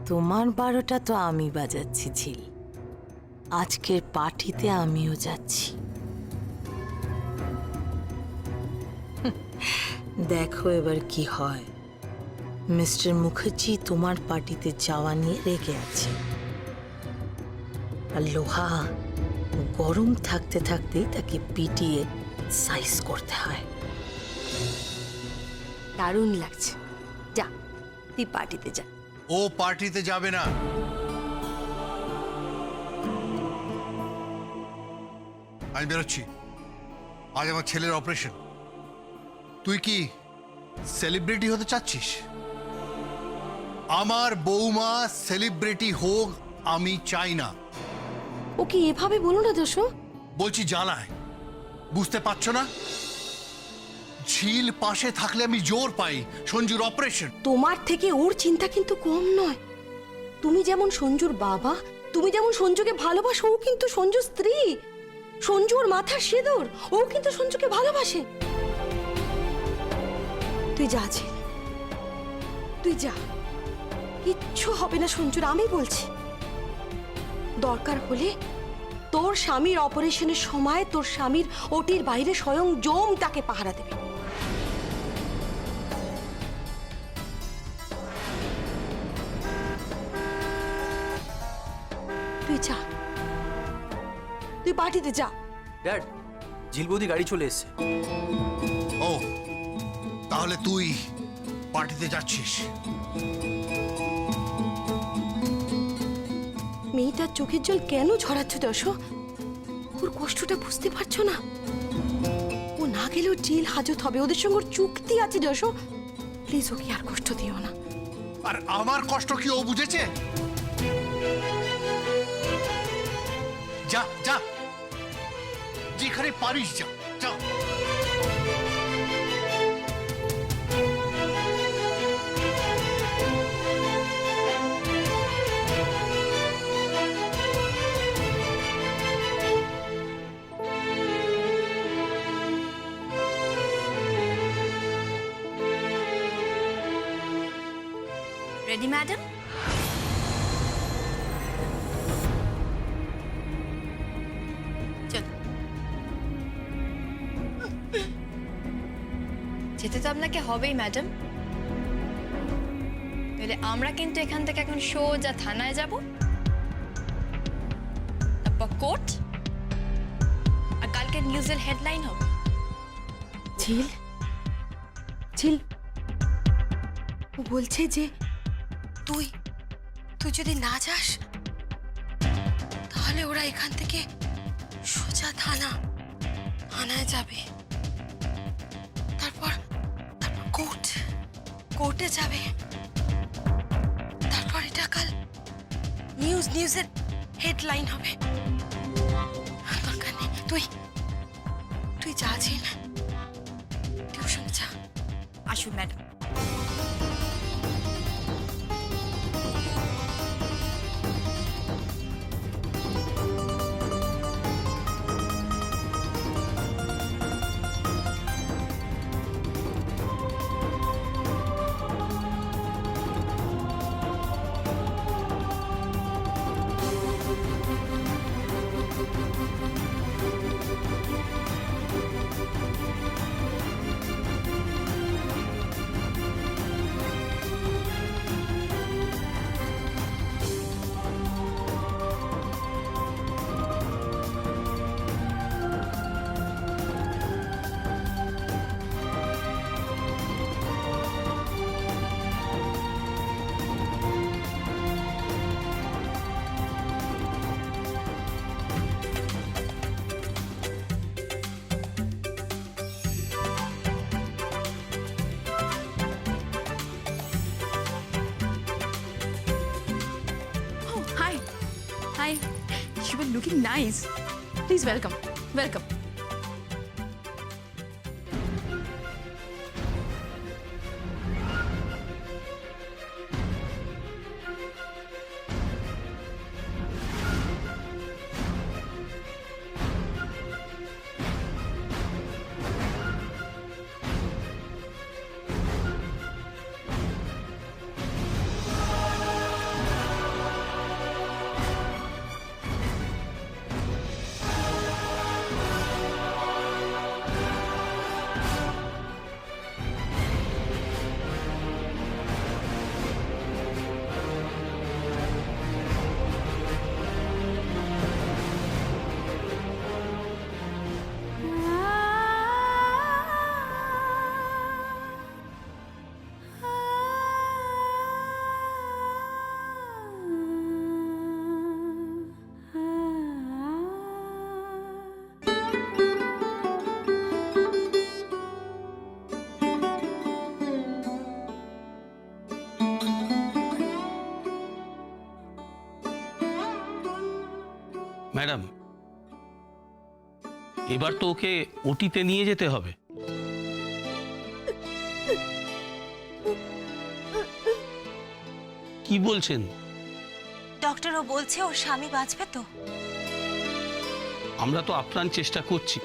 তোমার 12টা তো আমি বাজাচ্ছি ঝিল। আজকের পার্টিতে আমিও যাচ্ছি। দেখো এবার কি হয়। মিস্টার মুখার্জি তোমার পার্টিতে যাওয়া নিয়ে রেগে আছে, আর লোহা গরম থাকতে থাকতেই তাকে পিটিয়ে সাইজ করতে হয়। দারুণ লাগছে। যা, তুই পার্টিতে যা। ও পার্টিতে যাবে না। আমি বেরোচ্ছি, আজ আমার ছেলের অপারেশন। তুই কি সেলিব্রিটি হতে চাচ্ছিস? আমার বৌমা সেলিব্রিটি হোক আমি চাই না। ওকে এভাবে বলো না দোষ। বলছি জ্বালায়, বুঝতে পারছো না? ঝিল পাশে থাকলে আমি জোর পাই। সঞ্জুর অপারেশন। তোমার থেকে ওর চিন্তা কিন্তু কম নয়। তুমি যেমন সঞ্জুর বাবা, তুমি যেমন সঞ্জুকে ভালোবাসো, ও কিন্তু সঞ্জুর স্ত্রী। সঞ্জু ওর মাথার সিঁদুর, ও কিন্তু সঞ্জুকে ভালোবাসে। তুই যা ঝিল, তুই যা। কিচ্ছু হবে না সঞ্জুর, আমি বলছি। দরকার হলে তোর স্বামীর অপারেশনের সময় তোর স্বামীর ওটির বাইরে স্বয়ং জম তাকে পাহারা দেবে। তুই যা, তুই পার্টিতে যা। ড্যাড, ঝিল বৌদি গাড়ি চলে এসেছে। ও, তাহলে তুই পার্টিতে যাচ্ছিস? মেয়েটার চোখের জল কেন ঝরাচ্ছ দশ? ওর কষ্টটা বুঝতে পারছো না? ও না গেলেও জেল হাজত হবে, ওদের সঙ্গে ওর চুক্তি আছে দশ। প্লিজ ওকে আর কষ্ট দিও না। আর আমার কষ্ট কি ও বুঝেছে? যা যা, যেখানে পারিস যা যা। Ready madam? চলো। যেতে তো আপনাকে হবেই ম্যাডাম, তাহলে আমরা কিন্তু এখান থেকে এখন সোজা থানায় যাব, তারপর কোর্ট, আর কালকে নিউজের হেডলাইন হবে। ঝিল, ঝিল, ও বলছে যে তুই তুই যদি না যাস তাহলে ওরা এখান থেকে সোজা থানায় যাবে, তারপর কোর্টে যাবে, তারপর এটা কাল নিউজের হেডলাইন হবে। দরকার নেই, তুই যা ঝিল, টিউশন যা। আসুন madam. Hi, you were looking nice. Please welcome. Welcome. Madam, এবার তো ওকে ওটিতে নিয়ে যেতে হবে। কি বলছেন? ডক্টরও বলছে ওর স্বামী বাঁচবে তো। আমরা তো আপ্রাণ চেষ্টা করছি।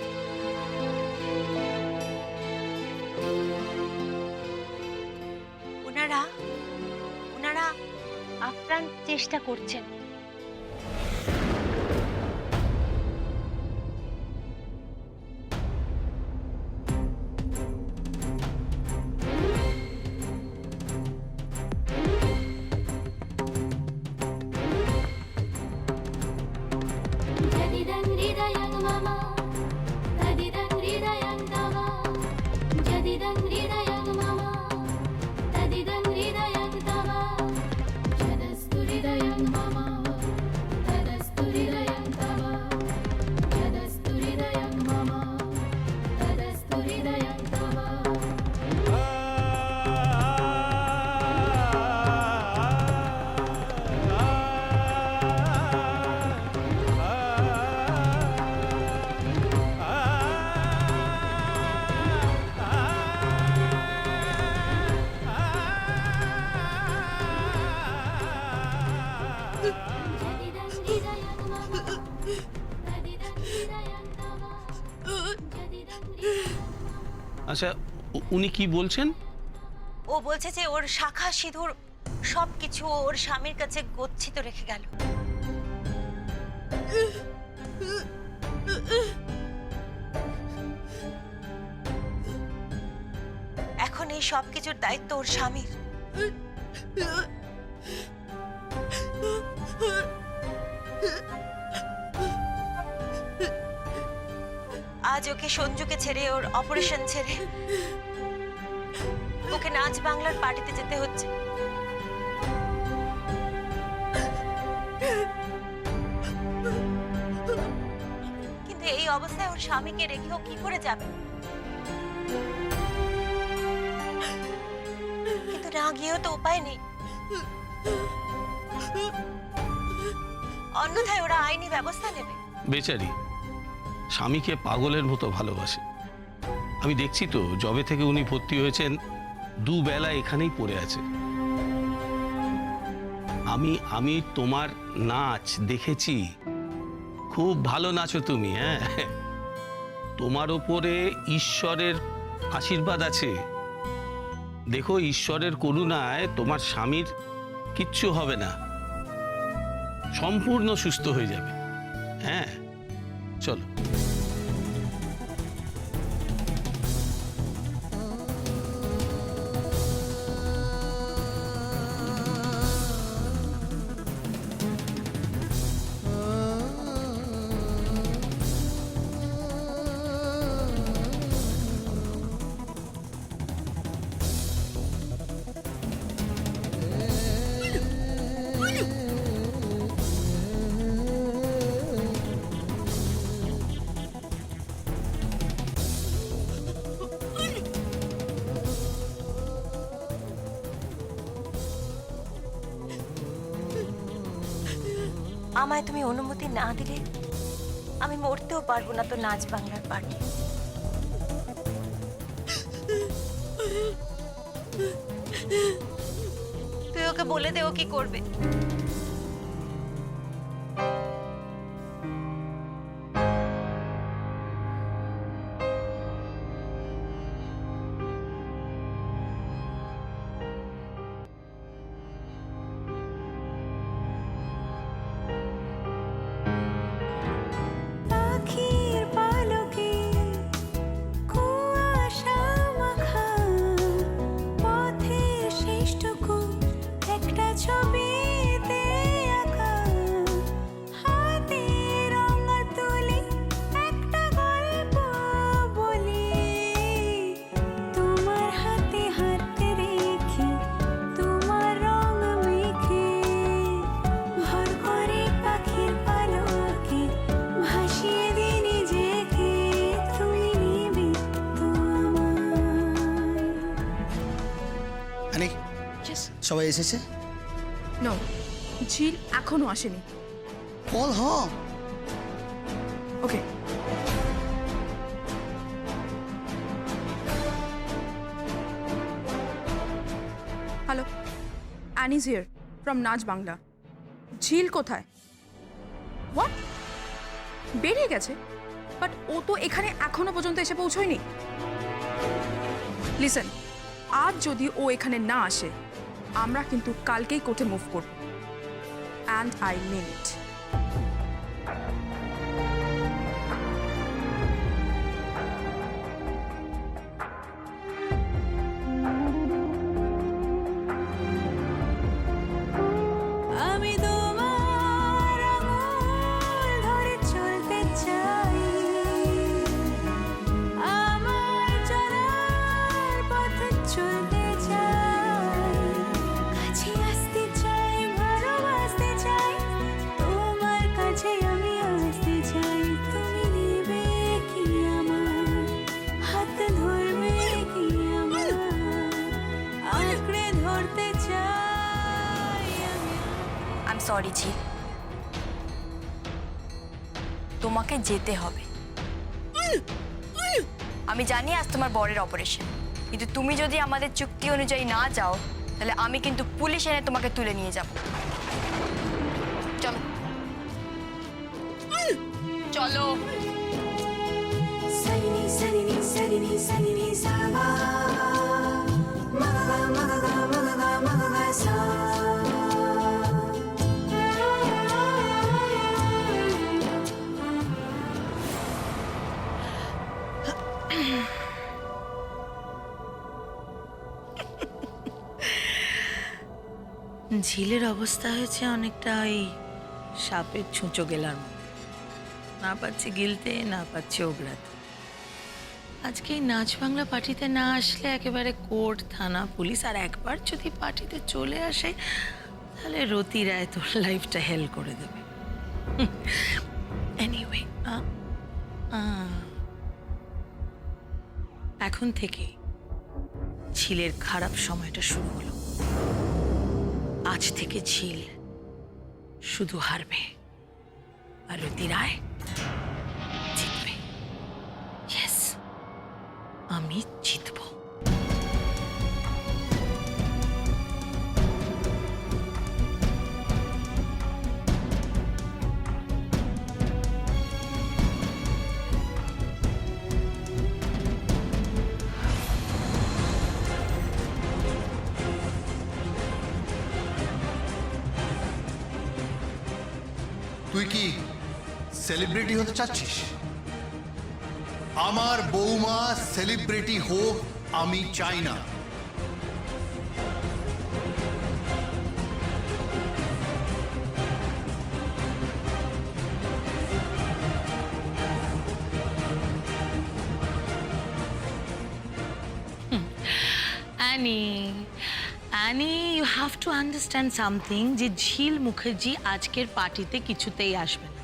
ওনারা আপ্রাণ চেষ্টা করছেন। Jadidang hridayang mama, tadidang hridayang tava. Jadidang hridayang mama, tadidang hridayang tava. Jadastu hridayang mama, tadastu hridayang tava. Jadastu hridayang mama, tadastu hridayang tava. Jadidang hridayang mama, tadidang hridayang tava. Jadidang hridayang আচ্ছা, উনি কি বলছেন? ও বলছে যে ওর শাখা সিঁদুর সবকিছু ওর স্বামীর কাছে গচ্ছিত রেখে গেল। এখন এই সবকিছুর দায়িত্ব ওর স্বামীর। আজ ওকে সঞ্জুকে ছেড়ে, ওর অপারেশন ছেড়ে ওকে নাচ বাংলার পার্টিতে যেতে হচ্ছে। কিন্তু এই অবস্থায় ওর স্বামীকে রেখে ও কি করে যাবে? কিন্তু না গিয়েও তো উপায় নেই, অন্যথায় ওরা আইনি ব্যবস্থা নেবে। বেচারি স্বামীকে পাগলের মতো ভালোবাসে। আমি দেখছি তো, যবে থেকে উনি ভর্তি হয়েছেন দুবেলা এখানেই পড়ে আছে। আমি তোমার নাচ দেখেছি, খুব ভালো নাচো তুমি। হ্যাঁ, তোমার ওপরে ঈশ্বরের আশীর্বাদ আছে। দেখো, ঈশ্বরের করুণায় তোমার স্বামীর কিচ্ছু হবে না, সম্পূর্ণ সুস্থ হয়ে যাবে। হ্যাঁ, চলো। আমায় তুমি অনুমতি না দিলে আমি মরতেও পারবো না তো নাচ বাংলার পার্টি। তুই ওকে বলে দে ও কি করবে। সবাই এসেছে? নো, ঝিল এখনো আসেনি। কল হ ওকে। হ্যালো, অ্যানিজ হিয়ার ফ্রম নাচ বাংলা। ঝিল কোথায়? হোয়াট? বেরিয়ে গেছে? বাট ও তো এখানে এখনো পর্যন্ত এসে পৌঁছয়নি। লিসেন, আজ যদি ও এখানে না আসে, আমরা কিন্তু কালকেই কোর্টে মুভ করব। অ্যান্ড আই মিন ইট। আমি তোমার আঙুল ধরে চলতে চাই, আমার চলার পথে চলতে চাই, কাছে আসতে চাই, ভালোবাসতে চাই, তোমার কাছে আমি আসতে চাই। তুমি নেবে কি আমার হাত, ধরবে কি আমার, আঁকড়ে ধরতে চাই আমি। আই এম সরি জি, তোমাকে যেতে হবে। আমি জানি আজ তোমার বরের অপারেশন, কিন্তু তুমি যদি আমাদের চুক্তি অনুযায়ী না যাও, তাহলে আমি কিন্তু পুলিশ এনে তোমাকে তুলে নিয়ে যাব। চলো চলো। Sunny, sunny, sunny, sunny, sama. Magaga, magaga, magaga, magaga, sa. ঝিলের অবস্থা হয়েছে অনেকটা ওই সাপের ছুঁচো গেলার মতো, না পাচ্ছে গিলতে, না পাচ্ছে ওগড়াতে। আজকে এই নাচ বাংলা পার্টিতে না আসলে একেবারে কোর্ট, থানা, পুলিশ, আর একবার যদি পার্টিতে চলে আসে তাহলে রতি রায় তোর লাইফটা হেল করে দেবে। এনিওয়ে, এখন থেকে ঝিলের খারাপ সময়টা শুরু হলো। আজ থেকে ঝিল শুধু হারবে আর রতি রায় জিতবে। ইয়েস, আমি জিতব। তুই কি সেলিব্রিটি হতে চাচ্ছিস? আমার বৌমা সেলিব্রিটি হোক আমি চাই না। Annie, you have to understand something, যে ঝিল মুখার্জি আজকের পার্টিতে কিছুতেই আসবে না।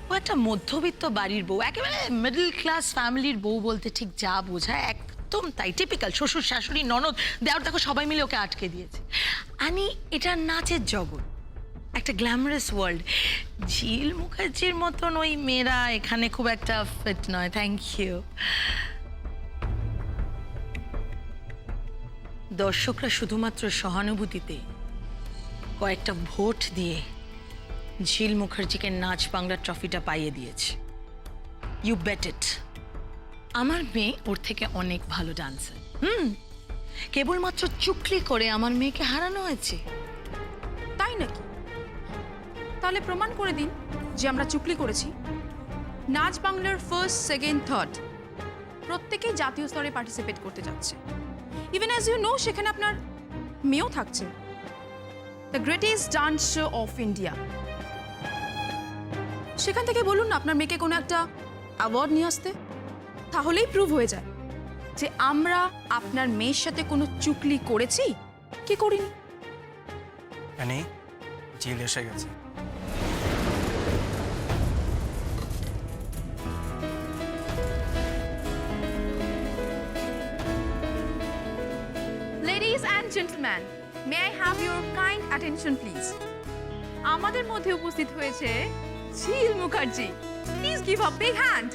ও একটা মধ্যবিত্ত বাড়ির বউ, একেবারে মিডল ক্লাস ফ্যামিলির বউ বলতে ঠিক যা বোঝায় একদম তাই। টিপিক্যাল শ্বশুর, শাশুড়ি, ননদ, দেওর, দেখো সবাই মিলে ওকে আটকে দিয়েছে। অ্যানি, এটা নাচের জগৎ, একটা গ্ল্যামারাস ওয়ার্ল্ড। ঝিল মুখার্জির মতন ওই মেয়েরা এখানে খুব একটা ফিট নয়। Thank you. দর্শকরা শুধুমাত্র সহানুভূতিতে কয়েকটা ভোট দিয়ে ঝিল মুখার্জিকে নাচ বাংলা ট্রফিটা পাইয়ে দিয়েছে। ইউ বেট ইট। আমার মেয়ে ওর থেকে অনেক ভালো ডান্সার। কেবলমাত্র চুকলি করে আমার মেয়েকে হারানো হয়েছে। তাই নাকি? তাহলে প্রমাণ করে দিন যে আমরা চুক্লি করেছি। নাচ বাংলার ফার্স্ট, সেকেন্ড, থার্ড প্রত্যেকেই জাতীয় স্তরে পার্টিসিপেট করতে যাচ্ছে। ইভেন অ্যাজ ইউ নো, সেখানে আপনার মেয়েও থাকছে। The greatest dance show off India. সেখান থেকে বলুন না আপনার মেয়েকে কোনো একটা অ্যাওয়ার্ড নিয়ে আসতে, তাহলেই প্রুভ হয়ে যায় যে আমরা আপনার মেয়ের সাথে কোনো চুক্লি করেছি কি করিনি। অ্যানি, ঝিল এসে গেছে। Ladies and gentlemen, may I have your kind attention please? আমাদের মধ্যে উপস্থিত হয়েছে ঝিল Mukherjee, please give a big hand.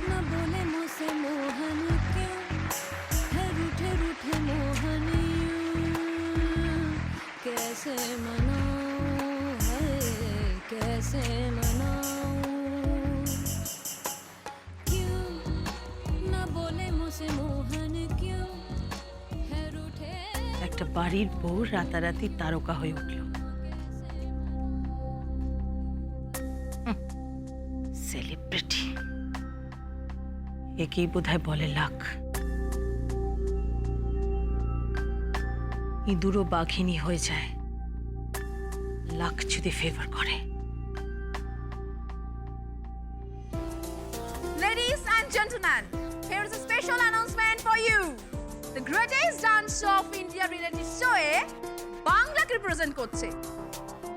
न बोले मुझसे मोहन क्यों है रूठे रूठे मोहन यूं कैसे मनाऊं है कैसे मनाऊं क्यों न बोले मुझसे मोहन क्यों है रूठे একটা বাড়ির বউ রাতারাতি তারকা হয়ে উঠল। সেলিব্রিটি, একেই বোধহয় বলে লাক। ইঁদুরও বাঘিনী হয়ে যায় লাক যদি ফেভার করে। Ladies and gentlemen, here is a special announcement for you. The greatest dance of India reality show এ বাংলাকে রিপ্রেজেন্ট করছে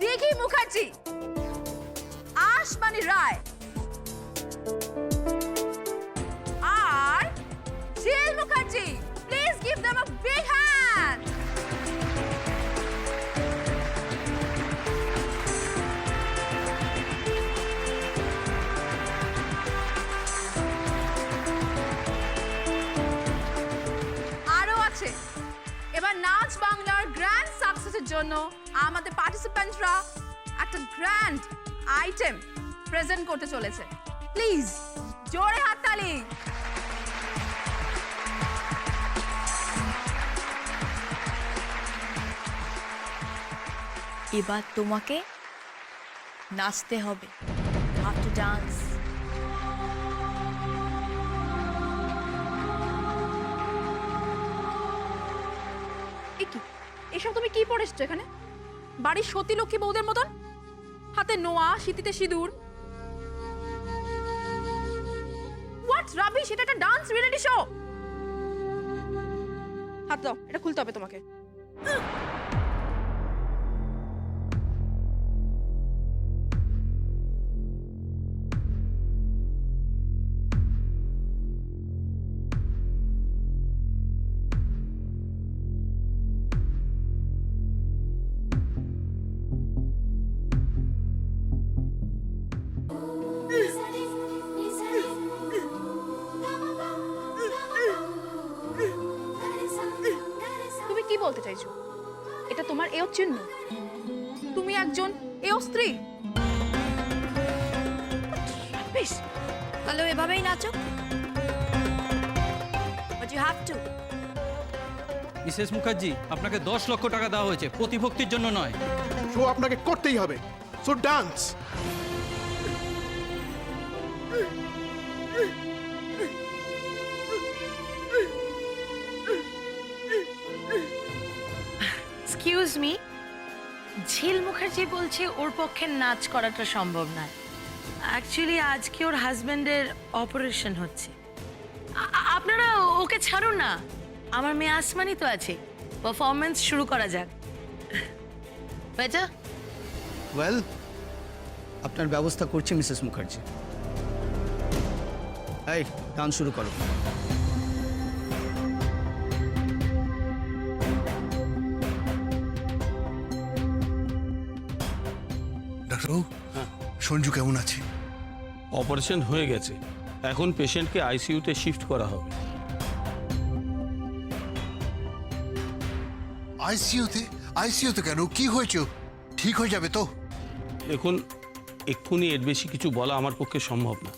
দিঘি মুখার্জি, আশমানি রায় আর ঝিল Mukherjee. Please give them a big hand. আরো আছে, এবার নাচ বাংলার গ্র্যান্ড সাকসেসের জন্য আমাদের পার্টিসিপেন্টরা একটা গ্র্যান্ড আইটেম প্রেজেন্ট করতে চলেছে। প্লিজ জোরে হাততালি। এবার তোমাকে নাচতে হবে, হাউ টু ডান্স। কি এসব তুমি কি পড়ে এসছো এখানে? বাড়ির সতী লক্ষ্মী বউদের মতন, হাতে নোয়া, শীতিতে সিঁদুর। হোয়াট রাবিশ, এটা একটা ডান্স রিয়েলিটি শো। হাত দাও, এটা খুলতে হবে তোমাকে। তুমি কি বলতে চাইছো? এটা তোমার এও চিহ্ন? তুমি একজন এও স্ত্রী? বেশ, তাহলে এভাবেই নাচো। But you have to. Mrs Mukherjee, আপনাকে 10 লক্ষ টাকা দেওয়া হয়েছে, প্রতিভক্তির জন্য নয়। শো আপনাকে করতেই হবে, সো ডান্স। এক্সকিউজ মি, ঝিল মুখার্জি বলছে ওর পক্ষে নাচ করাটা সম্ভব নয়। অ্যাকচুয়ালি আজকে ওর হাজবেন্ডের অপারেশন হচ্ছে। আপনারা ওকে ছাড়ুন না, আমার মেয়ে আসমানি তো আছে, পারফরমেন্স শুরু করা যাক। বেটা, ওয়েল, আপনার ব্যবস্থা করছি মিসেস মুখার্জি। এই গান শুরু করো। ডাক্তারবাবু, সঞ্জু কেমন আছে? অপারেশন হয়ে গেছে, এখন পেশেন্টকে আইসিইউতে শিফট করা হবে। আইসিইউতে কেন? কি হয়েছে? ঠিক হয়ে যাবে তো? দেখুন, এক্ষুনি এর বেশি কিছু বলা আমার পক্ষে সম্ভব না।